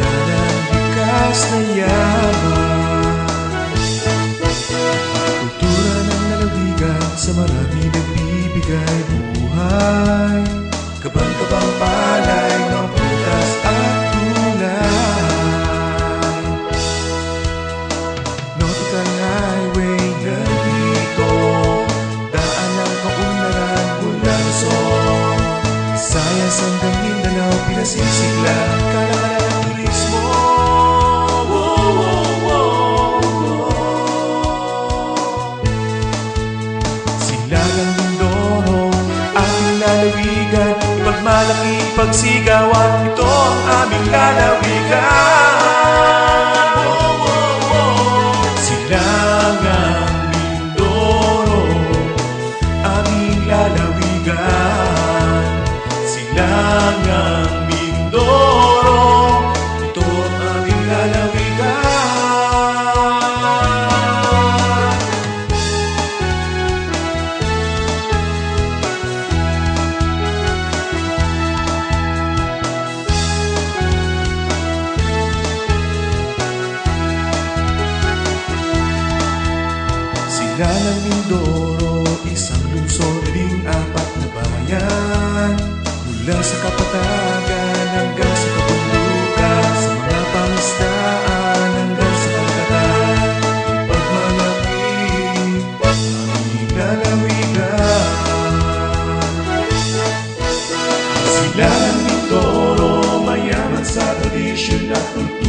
Silangang likas na yaman, kultura ng lalawigan, sa marami nagbibigay buhay. Kabang-kabang palay, mga prutas at gulay. Nautical highway nandito, daan ng kaunlaran mula Luzon, Visayas hanggang Mindanao, pinasisigla, kalakalan ng turismo. Silangang Mindoro, ating lalawigan, ipagmalaki, ipagsigawan, ito ang aming lalawigan. Silangang Mindoro, aming lalawigan. Silangang Mindoro, ito ang aming lalawigan. Silangang Mindoro, isang lungsod, 14 na bayan. Mula sa kapatagan hanggang sa kabundukan, sa mga pangisdaan hanggang sa karagatan, ipagmalaki aming lalawigan. Silangang Mindoro, mayaman sa tradisyon at kultura.